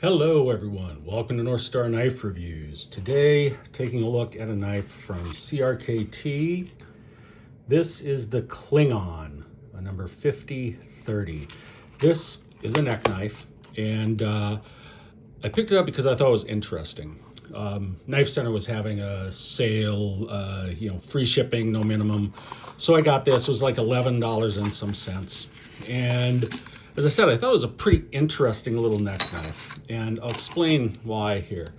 Hello everyone, welcome to North Star Knife Reviews. Today, taking a look at a knife from CRKT. This is the Klingon, a number 5030. This is a neck knife, and I picked it up because I thought it was interesting. Knife Center was having a sale, free shipping, no minimum. So I got this. It was like $11 and some cents. And as I said, I thought it was a pretty interesting little neck knife, and I'll explain why here.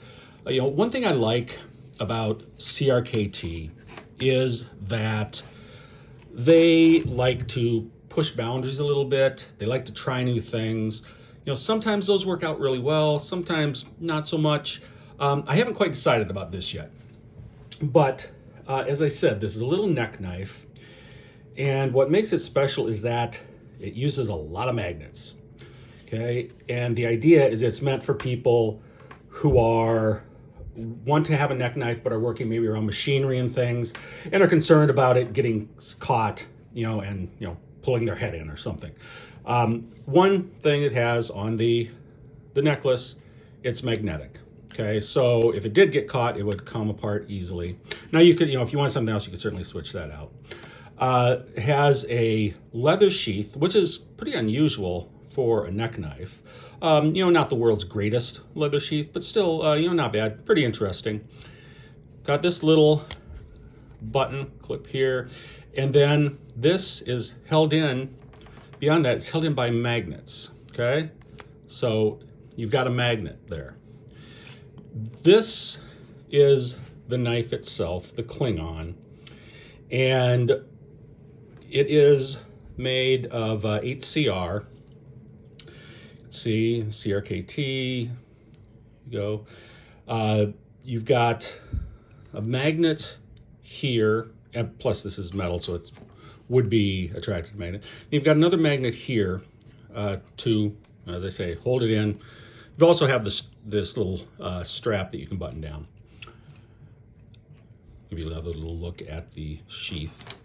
One thing I like about CRKT is that they like to push boundaries a little bit. They like to try new things. Sometimes those work out really well, sometimes not so much. I haven't quite decided about this yet, but as I said, this is a little neck knife, and what makes it special is that it uses a lot of magnets, okay? And the idea is it's meant for people who want to have a neck knife but are working maybe around machinery and things and are concerned about it getting caught, and pulling their head in or something. One thing it has on the necklace, it's magnetic. Okay, so if it did get caught, it would come apart easily. Now you could, if you want something else, you could certainly switch that out. It has a leather sheath, which is pretty unusual for a neck knife. Not the world's greatest leather sheath, but still, not bad. Pretty interesting. Got this little button clip here, and then this is held in. Beyond that, it's held in by magnets. Okay, so you've got a magnet there. This is the knife itself, the Klingon, and it is made of HCR. See, CRKT, you go. You've got a magnet here, and plus this is metal, so it would be attracted to magnet. You've got another magnet here to, as I say, hold it in. You also have this little strap that you can button down. Give you another little look at the sheath.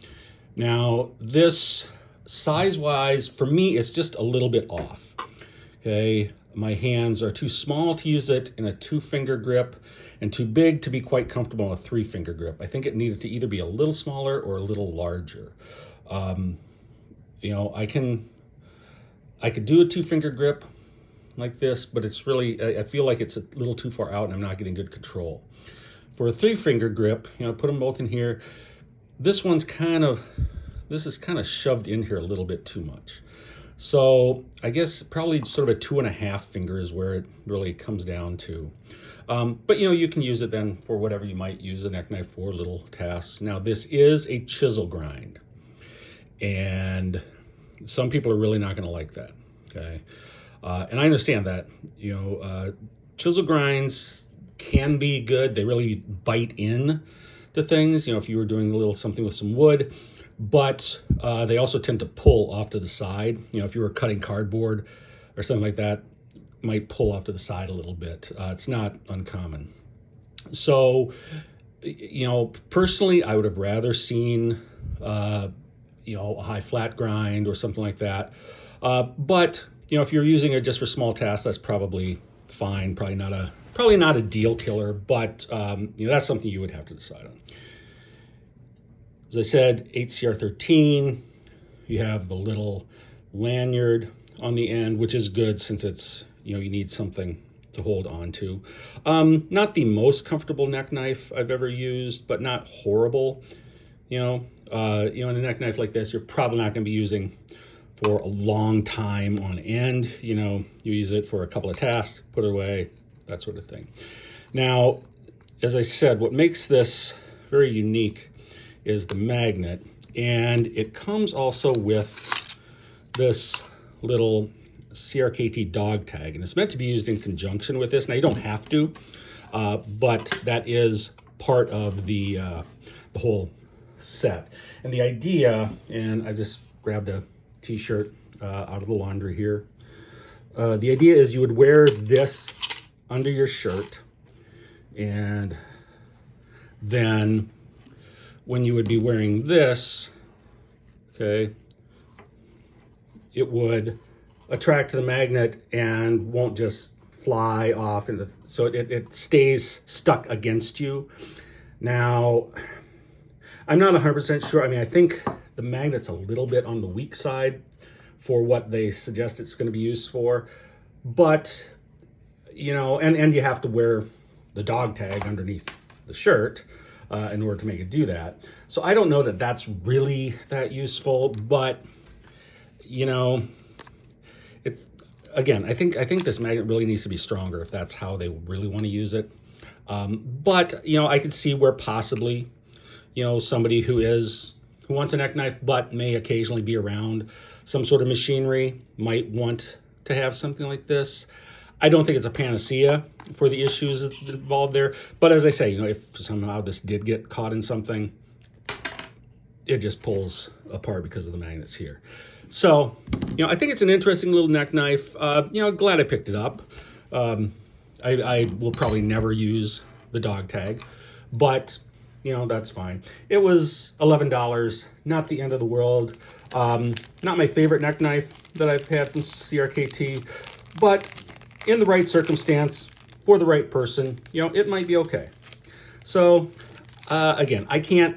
Now, this size-wise, for me, it's just a little bit off. Okay, my hands are too small to use it in a 2-finger grip and too big to be quite comfortable in a 3-finger grip. I think it needed to either be a little smaller or a little larger. I could do a 2-finger grip like this, but it's really, I feel like it's a little too far out and I'm not getting good control. For a 3-finger grip, put them both in here. This is kind of shoved in here a little bit too much. So I guess probably sort of a 2.5 finger is where it really comes down to. But you can use it then for whatever you might use a neck knife for, little tasks. Now this is a chisel grind, and some people are really not gonna like that, okay? And I understand that, chisel grinds can be good. They really bite in to things, if you were doing something with some wood, but they also tend to pull off to the side. If you were cutting cardboard or something like that, it might pull off to the side a little bit. It's not uncommon. So, personally, I would have rather seen, a high flat grind or something like that. But if you're using it just for small tasks, that's probably fine. Probably not a deal killer, but that's something you would have to decide on. As I said, HCR13. You have the little lanyard on the end, which is good since it's you need something to hold on to. Not the most comfortable neck knife I've ever used, but not horrible. In a neck knife like this, you're probably not going to be using for a long time on end. You use it for a couple of tasks, put it away, that sort of thing. Now, as I said, what makes this very unique is the magnet, and it comes also with this little CRKT dog tag, and it's meant to be used in conjunction with this. Now, you don't have to, but that is part of the whole set. And the idea, and I just grabbed a t-shirt out of the laundry here. The idea is you would wear this under your shirt, and then when you would be wearing this, okay, it would attract to the magnet and won't just fly off, and so it stays stuck against you. Now, I'm not 100% sure. I mean, I think the magnet's a little bit on the weak side for what they suggest it's going to be used for. But, you know, and you have to wear the dog tag underneath the shirt in order to make it do that. So I don't know that that's really that useful, but, you know, again, I think this magnet really needs to be stronger if that's how they really want to use it. But, you know, I could see where possibly, you know, somebody who wants a neck knife but may occasionally be around some sort of machinery might want to have something like this. I don't think it's a panacea for the issues involved there. But as I say, you know, if somehow this did get caught in something, it just pulls apart because of the magnets here. So, you know, I think it's an interesting little neck knife. You know, glad I picked it up. I will probably never use the dog tag, but, you know, that's fine. It was $11, not the end of the world. Not my favorite neck knife that I've had from CRKT, but in the right circumstance, for the right person, you know, it might be okay. So, again, I can't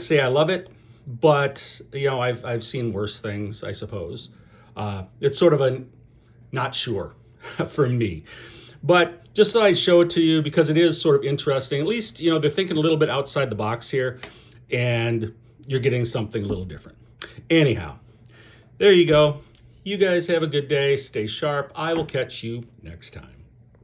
say I love it, but, you know, I've seen worse things, I suppose. It's sort of a not sure for me. But just thought I'd show it to you because it is sort of interesting. At least, you know, they're thinking a little bit outside the box here, and you're getting something a little different. Anyhow, there you go. You guys have a good day. Stay sharp. I will catch you next time.